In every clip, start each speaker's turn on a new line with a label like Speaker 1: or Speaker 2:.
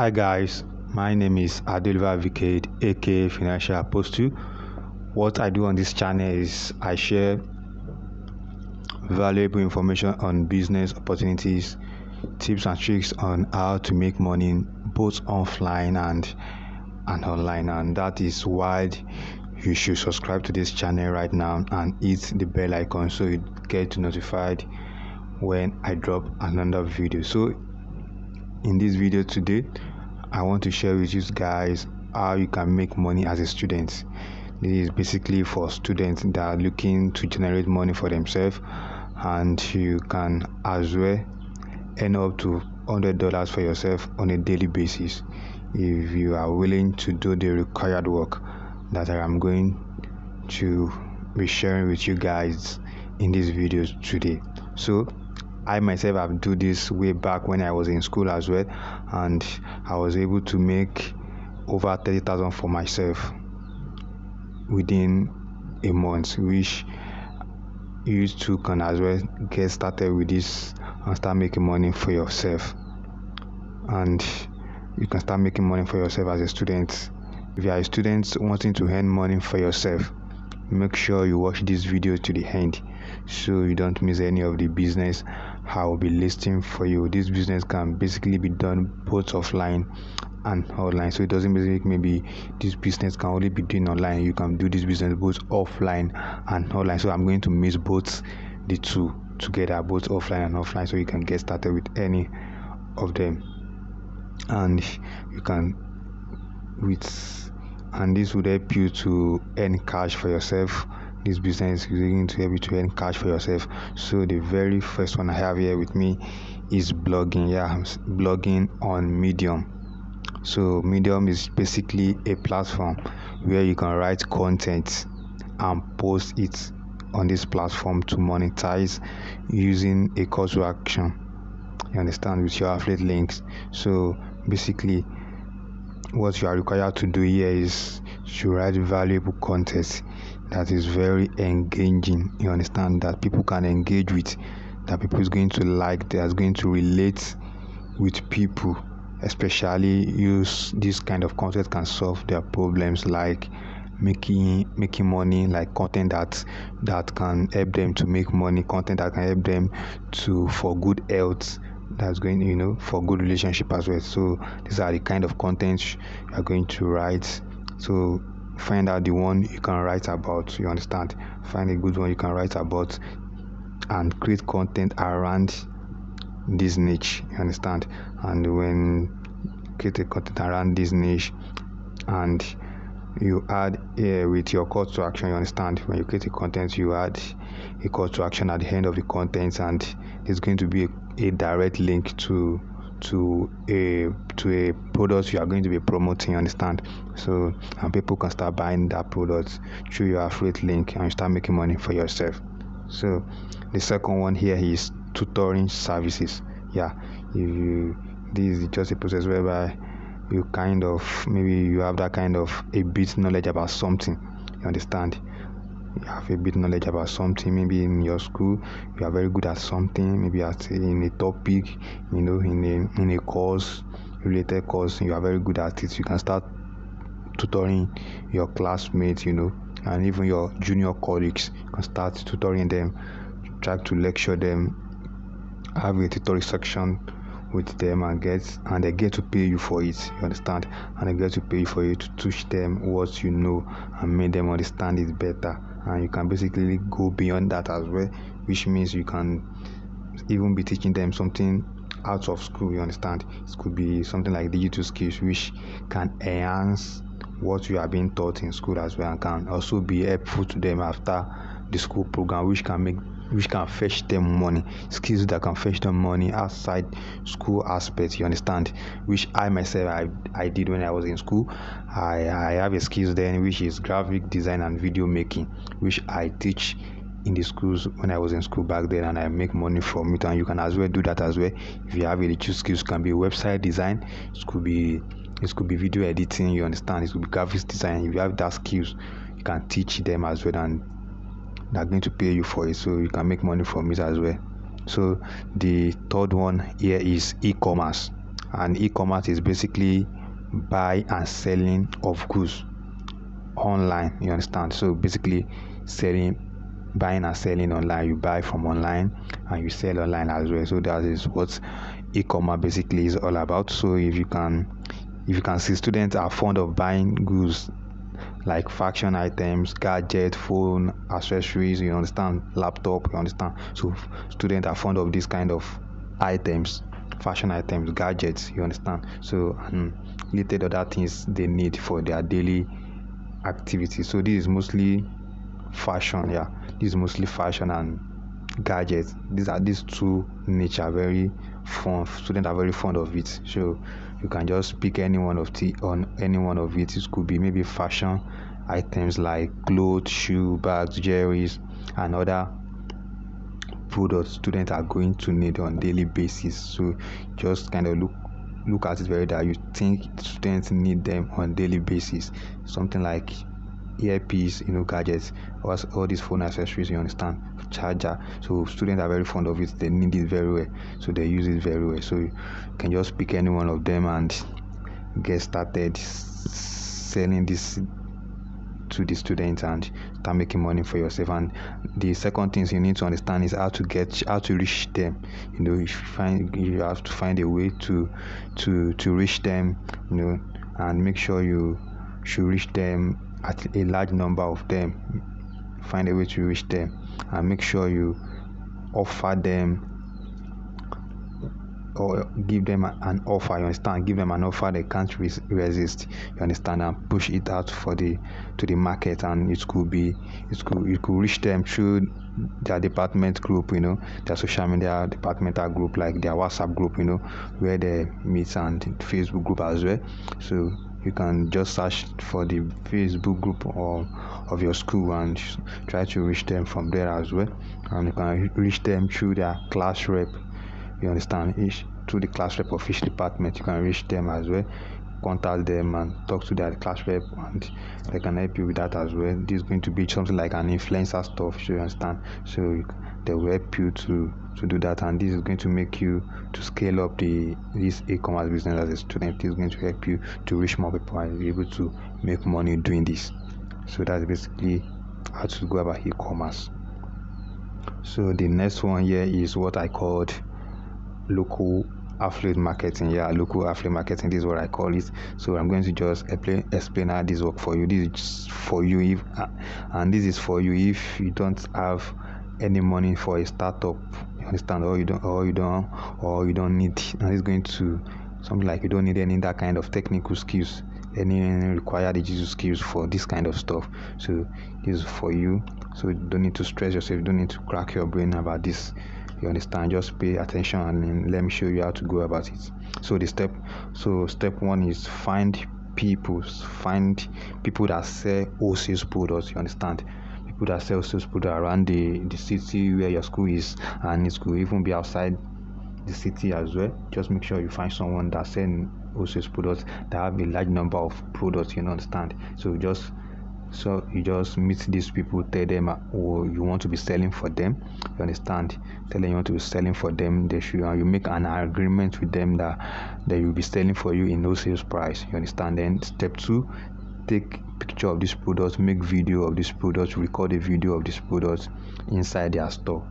Speaker 1: Hi guys, my name is Adeliva Vikade, aka Financial Apostle. What I do on this channel is I share valuable information on business opportunities, tips and tricks on how to make money both offline and online, and that is why you should subscribe to this channel right now and hit the bell icon so you get notified when I drop another video. So in this video today, I want to share with you guys how you can make money as a student. This is basically for students that are looking to generate money for themselves, and you can as well earn up to $100 for yourself on a daily basis if you are willing to do the required work that I am going to be sharing with you guys in this video today. So I myself have do this way back when I was in school as well, and I was able to make over 30,000 for myself within a month, which you too can as well get started with this and start making money for yourself. And you can start making money for yourself as a student. If you are a student wanting to earn money for yourself, make sure you watch this video to the end so you don't miss any of the business I will be listing for you. This business can basically be done both offline and online, so it doesn't mean maybe this business can only be done online. You can do this business both offline and online, so I'm going to mix both the two together, both offline and offline, so you can get started with any of them, and you can and this would help you to earn cash for yourself. This business is going to help you to earn cash for yourself. So the very first one I have here with me is blogging. Blogging on Medium. So Medium is basically a platform where you can write content and post it on this platform to monetize using a call to action, you understand, with your affiliate links. So basically what you are required to do here is to write valuable content that is very engaging, you understand, that people can engage with, that people is going to like, that's going to relate with people. Especially use this kind of content can solve their problems, like making money, like content that can help them to make money, content that can help them to for good health, that's going for good relationship as well. So these are the kind of content you are going to write. So find out the one you can write about, you understand, find a good one you can write about and create content around this niche, you understand. And when create a content around this niche and you add with your call to action, you understand, when you create a content you add a call to action at the end of the content, and there's going to be a direct link to a product you are going to be promoting, you understand. So and people can start buying that product through your affiliate link and you start making money for yourself. So the second one here is tutoring services. This is just a process whereby you kind of, maybe you have that kind of a bit knowledge about something, you understand. You have a bit knowledge about something, maybe in your school you are very good at something, maybe in a topic, in a course, related course, you are very good at it. You can start tutoring your classmates, and even your junior colleagues. You can start tutoring them, try to lecture them, have a tutorial section with them, and they get to pay you for it, you understand, and they get to pay you for you to teach them what you know and make them understand it better. And you can basically go beyond that as well, which means you can even be teaching them something out of school, you understand. It could be something like digital skills which can enhance what you are being taught in school as well, and can also be helpful to them after the school program, which can fetch them money, skills that can fetch them money outside school aspects, you understand, which I myself I did when I was in school. I have a skills then which is graphic design and video making, which I teach in the schools when I was in school back then, and I make money from it. And you can as well do that as well if you have a little skills. It can be website design, it could be video editing, you understand, it could be graphics design. If you have that skills, you can teach them as well, and they're going to pay you for it, so you can make money from it as well. So the third one here is e-commerce. And e-commerce is basically buy and selling of goods online, you understand? So basically buying and selling online. You buy from online and you sell online as well. So that is what e-commerce basically is all about. So if you can see, students are fond of buying goods like fashion items, gadget, phone, accessories, you understand, laptop, you understand. So students are fond of this kind of items, fashion items, gadgets, you understand. So and related other things they need for their daily activity. So this is mostly fashion, yeah. This is mostly fashion and gadgets. These two niche are very fun. Students are very fond of it. So you can just pick any one of it. It could be maybe fashion items like clothes, shoe, bags, jewelries, and other products students are going to need on daily basis. So just kind of look at it very that you think students need them on daily basis. Something like earpiece, gadgets, all these phone accessories, you understand, charger. So students are very fond of it. They need it very well, so they use it very well. So you can just pick any one of them and get started selling this to the students and start making money for yourself. And the second things you need to understand is how to reach them. You have to find a way to reach them, and make sure you should reach them at a large number of them. Find a way to reach them and make sure you offer them or give them an offer, you understand, give them an offer they can't resist, you understand, and push it out to the market. And it could reach them through their department group, their social media departmental group, like their WhatsApp group, where they meet, and Facebook group as well. So you can just search for the Facebook group of your school and try to reach them from there as well. And you can reach them through their class rep, you understand, through the class rep of each department. You can reach them as well, contact them and talk to their class rep, and they can help you with that as well. This is going to be something like an influencer stuff, so you understand. So they will help you to do that, and this is going to make you to scale up this e-commerce business as a student. This is going to help you to reach more people and be able to make money doing this. So that's basically how to go about e-commerce. So the next one here is what I called local affiliate marketing. Local affiliate marketing, this is what I call it. So I'm going to just explain how this works for you. This is for you if you don't have any money for a startup, you understand, or you don't need, and it's going to something like you don't need any that kind of technical skills, any required digital skills for this kind of stuff. So this is for you. So you don't need to stress yourself, you don't need to crack your brain about this, you understand. Just pay attention and let me show you how to go about it. So step one is find people that sell wholesale products, you understand. People that sell wholesale products around the city where your school is, and it could even be outside the city as well. Just make sure you find someone that sells wholesale products, that have a large number of products, you understand. So you just meet these people, tell them you want to be selling for them, you understand. Tell them you want to be selling for them. You make an agreement with them that they will be selling for you in no sales price, you understand. Then step two, take picture of these products, make video of these products, record a video of these products inside their store,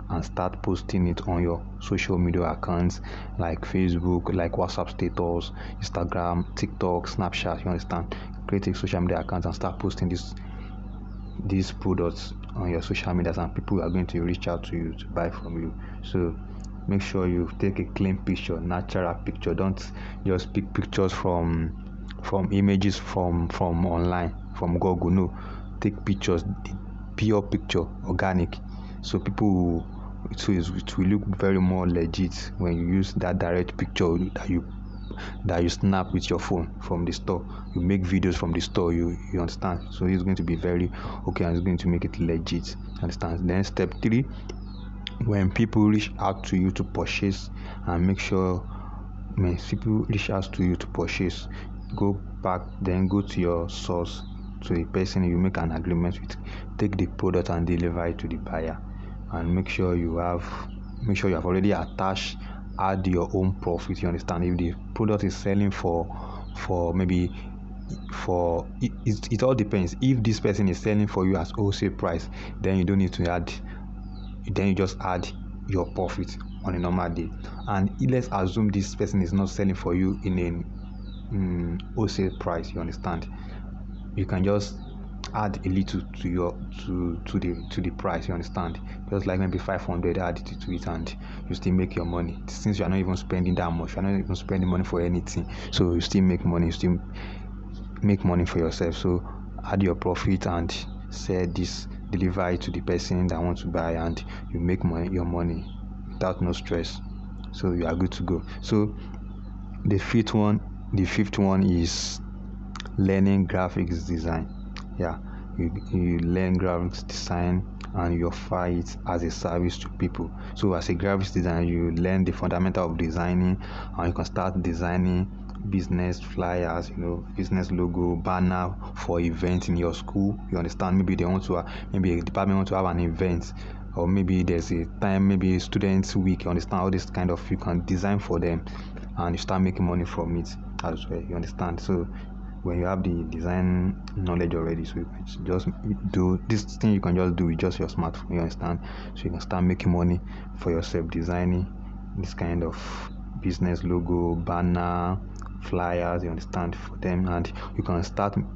Speaker 1: and start posting it on your social media accounts like Facebook, like WhatsApp status, Instagram, TikTok, Snapchat, you understand. Create a social media account and start posting these products on your social media, and people are going to reach out to you to buy from you. So make sure you take a clean picture, natural picture. Don't just pick pictures from images from online, from Google. No, take pictures, the pure picture, organic. So it will look very more legit when you use that direct picture that you snap with your phone from the store. You make videos from the store, you understand. So it's going to be very okay, and it's going to make it legit, understand. Then step three, when people reach out to you to purchase, and make sure when people reach out to you to purchase, go back, then go to your source, to the person you make an agreement with, take the product and deliver it to the buyer, and make sure you have already attached add your own profit. You understand? If the product is selling for maybe for it all depends. If this person is selling for you as wholesale price, then you don't need to add, then you just add your profit on a normal day. And let's assume this person is not selling for you in a wholesale price. You understand? You can just add a little to your to the price. You understand? Just like maybe 500, add it to it, and you still make your money. Since you are not even spending that much, you are not even spending money for anything, so you still make money. You still make money for yourself. So add your profit and sell this, deliver it to the person that wants to buy, and you make your money without no stress. So you are good to go. So the fifth one is learning graphics design. Yeah, you learn graphics design and you offer it as a service to people. So as a graphics designer, you learn the fundamental of designing, and you can start designing business flyers, business logo, banner for events in your school. You understand? Maybe they want to maybe a department want to have an event, or maybe there's a time, maybe students week. You understand? All this kind of, you can design for them and you start making money from it as well. You understand? So when you have the design knowledge already, so you can just do this thing. You can just do with just your smartphone. You understand? So you can start making money for yourself, designing this kind of business logo, banner, flyers. You understand, for them, and you can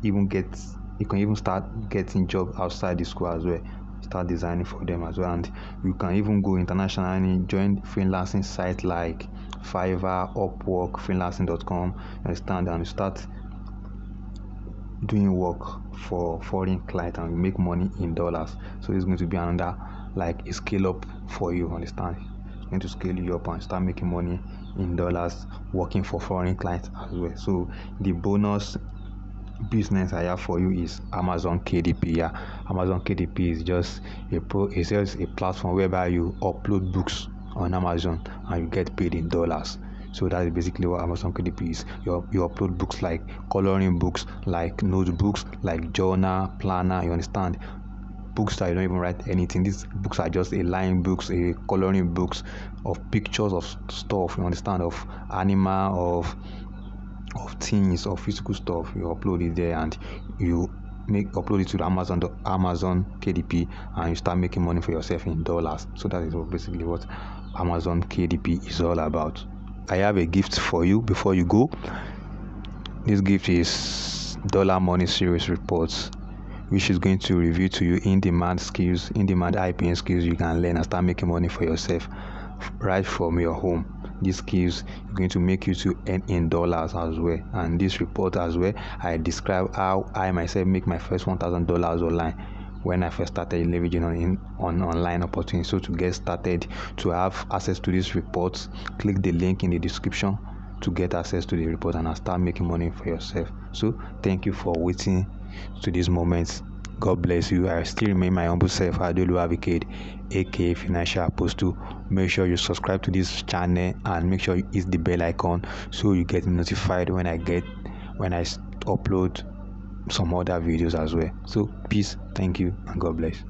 Speaker 1: even start getting jobs outside the school as well. Start designing for them as well, and you can even go internationally, join freelancing sites like Fiverr, Upwork, freelancing.com. You understand? And you start doing work for foreign clients and make money in dollars. So it's going to be another, like, a scale up for you. Understand? It's going to scale you up and start making money in dollars working for foreign clients as well. So the bonus business I have for you is Amazon KDP. Yeah, Amazon KDP is just it's just a platform whereby you upload books on Amazon and you get paid in dollars. So that is basically what Amazon KDP is. You upload books like coloring books, like notebooks, like journal, planner. You understand? Books that you don't even write anything. These books are just a line books, a coloring books of pictures of stuff. You understand? Of animal, of things, of physical stuff. You upload it there and you upload it to the Amazon KDP, and you start making money for yourself in dollars. So that is basically what Amazon KDP is all about. I have a gift for you before you go. This gift is Dollar Money Series Reports, which is going to review to you in-demand IPN skills you can learn and start making money for yourself right from your home. These skills are going to make you to earn in dollars as well. And this report as well, I describe how I myself make my first $1,000 online when I first started leveraging on online opportunities. So to get started, to have access to these reports, click the link in the description to get access to the report and start making money for yourself. So thank you for waiting to this moment. God bless you. I still remain my humble self, Adolu Abikade, aka Financial Apostle. Make sure you subscribe to this channel and make sure you hit the bell icon so you get notified when I upload some other videos as well. So peace, thank you, and God bless.